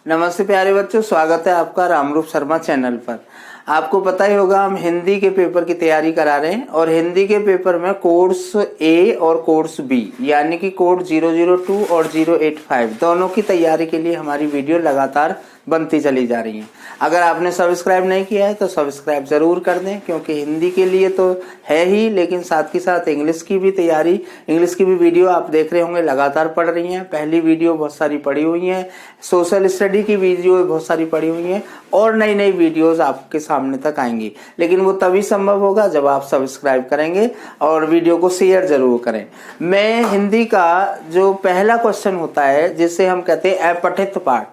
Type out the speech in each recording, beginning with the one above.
नमस्ते प्यारे बच्चों, स्वागत है आपका रामरूप शर्मा चैनल पर। आपको पता ही होगा हम हिंदी के पेपर की तैयारी करा रहे हैं और हिंदी के पेपर में कोर्स ए और कोर्स बी यानी कि कोड 002 और 085 दोनों की तैयारी के लिए हमारी वीडियो लगातार बनती चली जा रही है। अगर आपने सब्सक्राइब नहीं किया है तो सब्सक्राइब जरूर कर दें, क्योंकि हिंदी के लिए तो है ही, लेकिन साथ ही साथ इंग्लिश की भी तैयारी, इंग्लिश की भी वीडियो आप देख रहे होंगे लगातार पढ़ रही हैं। पहली वीडियो बहुत सारी पढ़ी हुई हैं, सोशल स्टडी की वीडियो बहुत सारी पढ़ी हुई हैं और नई नई वीडियोस आपके सामने तक आएंगी, लेकिन वो तभी संभव होगा जब आप सब्सक्राइब करेंगे और वीडियो को शेयर जरूर करें। मैं हिंदी का जो पहला क्वेश्चन होता है जिसे हम कहते हैं अपठित पाठ,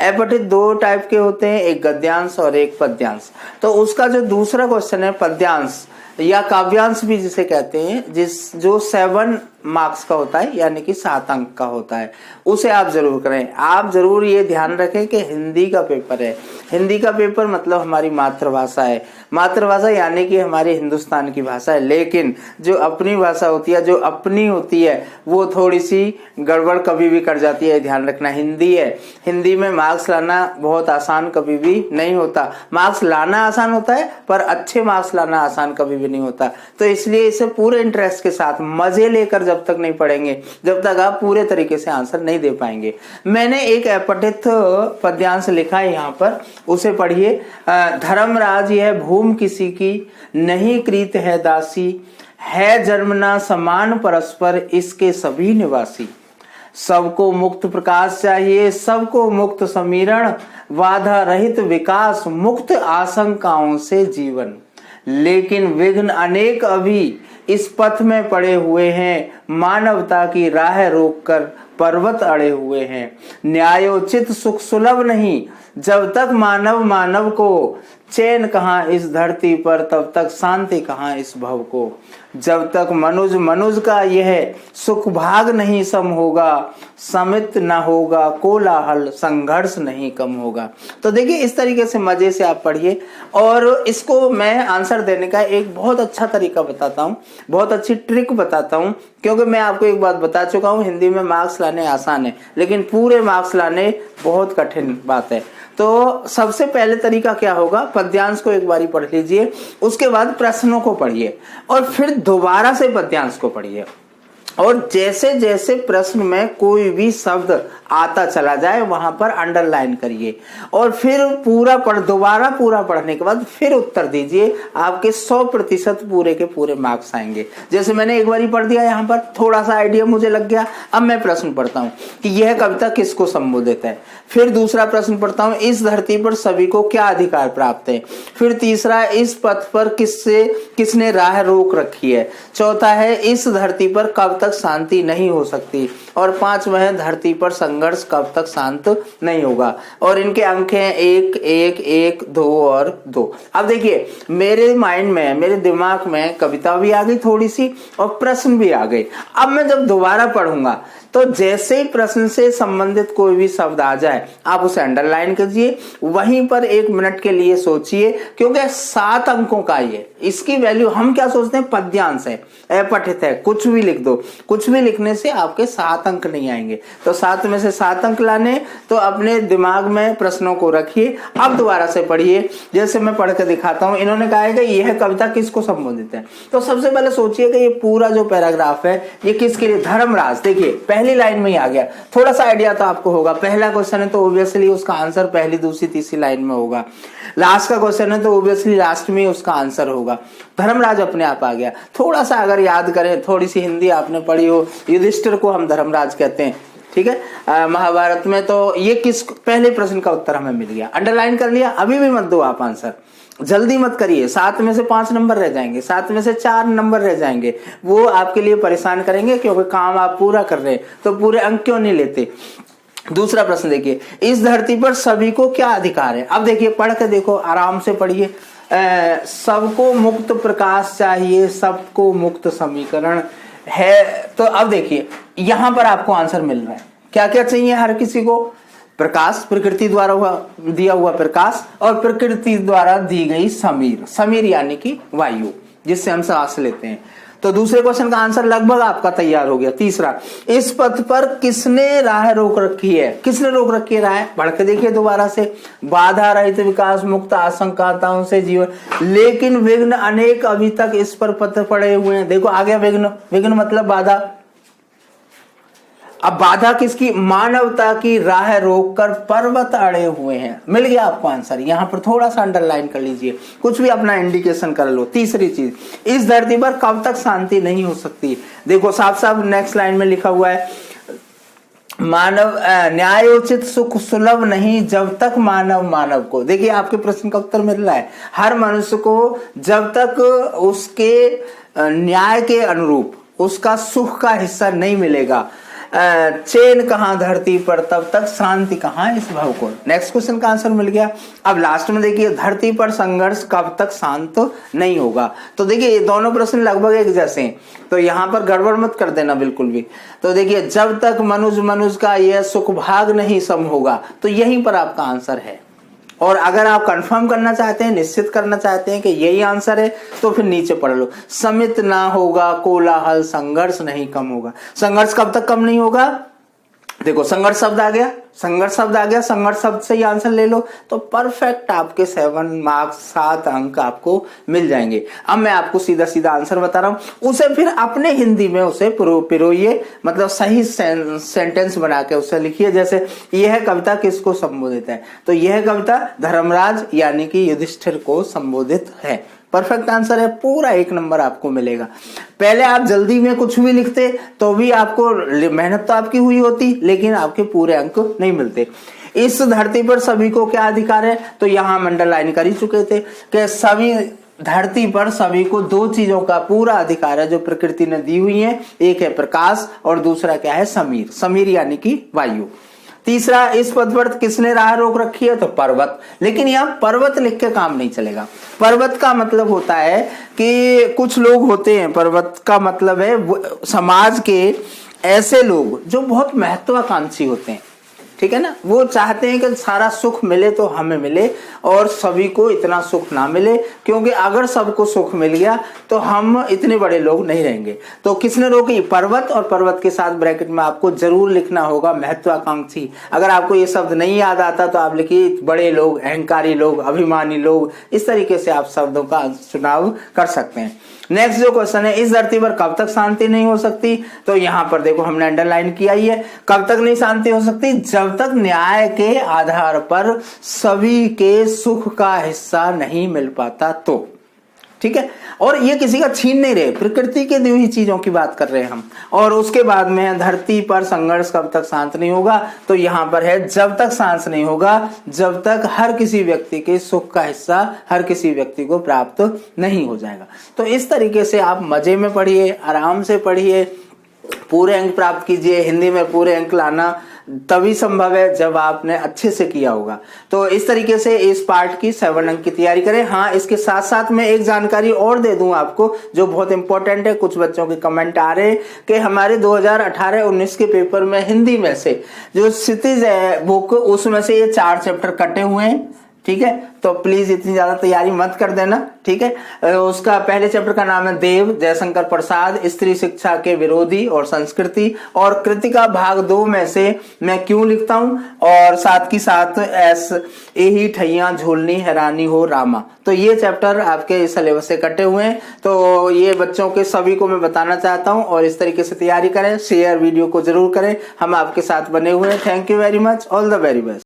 अपठित दो टाइप के होते हैं, एक गद्यांश और एक पद्यांश। तो उसका जो दूसरा क्वेश्चन है पद्यांश या काव्यांश भी जिसे कहते हैं, जो 7 मार्क्स का होता है यानी कि 7 अंक का होता है, उसे आप जरूर करें। आप जरूर ये ध्यान रखें कि हिंदी का पेपर है, हिंदी का पेपर मतलब हमारी मातृभाषा है, मातृभाषा यानी कि हमारी हिंदुस्तान की भाषा है। लेकिन जो अपनी भाषा होती है, जो अपनी होती है, वो थोड़ी सी गड़बड़ कभी भी कर जाती है, ध्यान रखना। हिंदी है, हिंदी में मार्क्स लाना बहुत आसान कभी भी नहीं होता। मार्क्स लाना आसान होता है पर अच्छे मार्क्स लाना आसान कभी भी नहीं होता। तो इसलिए इसे पूरे इंटरेस्ट के साथ मजे लेकर जब तक नहीं पढ़ेंगे, जब तक आप पूरे तरीके से आंसर नहीं दे पाएंगे। मैंने एक अपठित पद्यांश लिखा है यहाँ पर, उसे पढ़िए। धर्मराज यह भूमि किसी की नहीं कृत है दासी, है जन्मना समान परस्पर इसके सभी निवासी। सबको मुक्त प्रकाश चाहिए, सबको मुक्त समीरण, बाधा रहित विकास, मुक्त आशंकाओं से जीवन। लेकिन विघ्न अनेक अभी इस पथ में पड़े हुए हैं, मानवता की राह रोककर पर्वत अड़े हुए हैं। न्यायोचित सुख सुलभ नहीं, जब तक मानव मानव को, चैन कहाँ इस धरती पर तब तक शांति कहाँ इस भव को। जब तक मनुज मनुज का यह सुख भाग नहीं सम होगा, समित न होगा कोलाहल, संघर्ष नहीं कम होगा। तो देखिए इस तरीके से मजे से आप पढ़िए और इसको मैं आंसर देने का एक बहुत अच्छा तरीका बताता हूँ, बहुत अच्छी ट्रिक बताता हूँ। क्योंकि मैं आपको एक बात बता चुका हूँ, हिंदी में मार्क्स लाने आसान है लेकिन पूरे मार्क्स लाने बहुत कठिन बात है। तो सबसे पहले तरीका क्या होगा, पद्यांश को एक बारी पढ़ लीजिए, उसके बाद प्रश्नों को पढ़िए और फिर दोबारा से पद्यांश को पढ़िए। और जैसे जैसे प्रश्न में कोई भी शब्द आता चला जाए वहां पर अंडरलाइन करिए और फिर दोबारा पूरा पढ़ने के बाद फिर उत्तर दीजिए। आपके 100% पूरे के पूरे मार्क्स आएंगे। जैसे मैंने एक बारी पढ़ दिया, यहाँ पर थोड़ा सा आइडिया मुझे लग गया। अब मैं प्रश्न पढ़ता हूँ कि यह कविता किसको संबोधित है। फिर दूसरा प्रश्न पढ़ता हूँ, इस धरती पर सभी को क्या अधिकार प्राप्त है। फिर तीसरा, इस पथ पर किसने राह रोक रखी है। चौथा है, इस धरती पर कब तक शांति नहीं हो सकती। और 5वां है, धरती पर संघर्ष कब तक शांत नहीं होगा। और इनके अंक हैं 1, 1, 1, 2 और 2। अब देखिए मेरे माइंड में, मेरे दिमाग में कविता भी आ गई थोड़ी सी और प्रश्न भी आ गए। अब मैं जब दोबारा पढ़ूंगा तो जैसे ही प्रश्न से संबंधित कोई भी शब्द आ जाए आप उसे अंडरलाइन कीजिए, वहीं पर 1 मिनट के लिए सोचिए, क्योंकि 7 अंकों का ये, इसकी वैल्यू हम क्या सोचते हैं, पद्यांश है, अपठित है, कुछ भी लिख दो। कुछ भी लिखने से आपके 7 अंक नहीं आएंगे। तो 7 में से 7 अंक लाने, तो अपने दिमाग में प्रश्नों को रखिए। अब दोबारा से पढ़िए, जैसे मैं पढ़ के दिखाता हूं। इन्होंने कहा है कि यह कविता किसको संबोधित है। तो सबसे पहले सोचिए कि ये पूरा जो पैराग्राफ है ये किसके लिए। धर्मराज, देखिए पहली लाइन में ही आ गया। थोड़ा सा आइडिया तो आपको होगा, पहला क्वेश्चन है तो ऑब्वियसली उसका आंसर पहली, दूसरी, तीसरी लाइन में होगा। लास्ट का क्वेश्चन है तो ऑब्वियसली लास्ट में उसका आंसर होगा। धर्मराज अपने आप आ गया। थोड़ा सा अगर याद करें, थोड़ी सी हिंदी आपने पढ़ी हो, युधिष्ठिर को हम धर्मराज कहते हैं, ठीक है, महाभारत में। तो ये पहले प्रश्न का उत्तर हमें मिल गया, अंडरलाइन कर लिया। अभी भी मत दो आप आंसर, जल्दी मत करिए। 7 में से 5 नंबर रह जाएंगे, 7 में से 4 नंबर रह जाएंगे, वो आपके लिए परेशान करेंगे, क्योंकि काम आप पूरा कर रहे हैं तो पूरे अंक क्यों नहीं लेते। दूसरा प्रश्न देखिए, इस धरती पर सभी को क्या अधिकार है। अब देखिए पढ़ के देखो, आराम से पढ़िए। सबको मुक्त प्रकाश चाहिए, सबको मुक्त समीकरण है। तो अब देखिए यहां पर आपको आंसर मिल रहा है। क्या क्या चाहिए हर किसी को, प्रकाश, प्रकृति द्वारा दिया हुआ प्रकाश और प्रकृति द्वारा दी गई समीर, समीर यानी कि वायु जिससे हम सांस लेते हैं। तो दूसरे क्वेश्चन का आंसर लगभग आपका तैयार हो गया। तीसरा, इस पथ पर किसने राह रोक रखी है? किसने रोक रखी है राह? पढ़ के देखिए दोबारा से। बाधा रहित विकास, मुक्त आशंकाताओं से जीवन, लेकिन विघ्न अनेक अभी तक इस पर पथ पड़े हुए हैं। देखो आ गया विघ्न, विघ्न मतलब बाधा। अब बाधा किसकी? मानवता की राह रोककर पर्वत अड़े हुए हैं। मिल गया आपको आंसर। यहां पर थोड़ा सा अंडरलाइन कर लीजिए, कुछ भी अपना इंडिकेशन कर लो। तीसरी चीज, इस धरती पर कब तक शांति नहीं हो सकती? देखो साफ साफ नेक्स्ट लाइन में लिखा हुआ है, मानव न्यायोचित सुख सुलभ नहीं जब तक मानव मानव को। देखिए आपके प्रश्न का उत्तर मिल रहा है। हर मनुष्य को जब तक उसके न्याय के अनुरूप उसका सुख का हिस्सा नहीं मिलेगा, चैन कहां धरती पर, तब तक शांति कहां इस भव को। नेक्स्ट क्वेश्चन का आंसर मिल गया। अब लास्ट में देखिए, धरती पर संघर्ष कब तक शांत नहीं होगा। तो देखिए दोनों प्रश्न लगभग एक जैसे हैं, तो यहां पर गड़बड़ मत कर देना बिल्कुल भी। तो देखिए, जब तक मनुष्य का यह सुख भाग नहीं सम होगा, तो यहीं पर आपका आंसर है। और अगर आप कंफर्म करना चाहते हैं, निश्चित करना चाहते हैं कि यही आंसर है, तो फिर नीचे पढ़ लो, समित ना होगा कोलाहल, संघर्ष नहीं कम होगा। संघर्ष कब तक कम नहीं होगा? देखो संघर्ष शब्द आ गया, संघर्ष शब्द आ गया, संघर्ष शब्द से ही आंसर ले लो, तो परफेक्ट आपके 7 मार्क्स 7 अंक आपको मिल जाएंगे। अब मैं आपको सीधा सीधा आंसर बता रहा हूं, उसे फिर अपने हिंदी में उसे पिरोइए, मतलब सही सेंटेंस बना के उसे लिखिए। जैसे यह कविता किसको संबोधित है? तो यह कविता धर्मराज यानी कि युधिष्ठिर को संबोधित है। परफेक्ट आंसर है, पूरा 1 नंबर आपको मिलेगा। पहले आप जल्दी में कुछ भी लिखते तो भी आपको मेहनत तो आपकी हुई होती, लेकिन आपके पूरे अंक नहीं मिलते। इस धरती पर सभी को क्या अधिकार है? तो यहां हम अंडरलाइन कर ही चुके थे कि सभी धरती पर सभी को 2 चीजों का पूरा अधिकार है जो प्रकृति ने दी हुई है। एक है प्रकाश और दूसरा क्या है? समीर। समीर यानी कि वायु। तीसरा, इस पथ पर किसने राह रोक रखी है? तो पर्वत। लेकिन यहाँ पर्वत लिख के काम नहीं चलेगा। पर्वत का मतलब होता है कि कुछ लोग होते हैं, पर्वत का मतलब है समाज के ऐसे लोग जो बहुत महत्वाकांक्षी होते हैं, ठीक है ना। वो चाहते हैं कि सारा सुख मिले तो हमें मिले और सभी को इतना सुख ना मिले, क्योंकि अगर सबको सुख मिल गया तो हम इतने बड़े लोग नहीं रहेंगे। तो किसने रोकी? पर्वत। और पर्वत के साथ ब्रैकेट में आपको जरूर लिखना होगा महत्वाकांक्षी। अगर आपको ये शब्द नहीं याद आता तो आप लिखिए बड़े लोग, अहंकारी लोग, अभिमानी लोग। इस तरीके से आप शब्दों का चुनाव कर सकते हैं। नेक्स्ट जो क्वेश्चन है, इस धरती पर कब तक शांति नहीं हो सकती? तो यहां पर देखो हमने अंडरलाइन किया ही है, कब तक नहीं शांति हो सकती? जब तक न्याय के आधार पर सभी के सुख का हिस्सा नहीं मिल पाता तो, ठीक है। और ये किसी का छीन नहीं रहे, प्रकृति के दी हुई चीजों की बात कर रहे हैं हम। और उसके बाद में धरती पर संघर्ष कब तक शांत नहीं होगा? तो यहां पर है, जब तक शांत नहीं होगा, जब तक हर किसी व्यक्ति के सुख का हिस्सा हर किसी व्यक्ति को प्राप्त नहीं हो जाएगा। तो इस तरीके से आप मजे में पढ़िए, आराम से पढ़िए, पूरे अंक प्राप्त कीजिए। हिंदी में पूरे अंक लाना तभी संभव है जब आपने अच्छे से किया होगा। तो इस तरीके से इस पार्ट की 7 अंक की तैयारी करें। हाँ, इसके साथ साथ मैं एक जानकारी और दे दूं आपको जो बहुत इंपॉर्टेंट है। कुछ बच्चों के कमेंट आ रहे हैं कि हमारे 2018-19 के पेपर में हिंदी में से जो क्षितिज है बुक, उसमें से ये 4 चैप्टर कटे हुए हैं, ठीक है। तो प्लीज इतनी ज्यादा तैयारी मत कर देना, ठीक है। उसका पहले चैप्टर का नाम है देव, जयशंकर प्रसाद, स्त्री शिक्षा के विरोधी और संस्कृति, और कृतिका भाग 2 में से मैं क्यों लिखता हूं, और साथ की साथ एस ही ठैया झोलनी हैरानी हो रामा। तो ये चैप्टर आपके सिलेबस से कटे हुए हैं। तो ये बच्चों के सभी को मैं बताना चाहता हूं, और इस तरीके से तैयारी करें। शेयर वीडियो को जरूर करें, हम आपके साथ बने हुए हैं। Thank you very much, all the very best.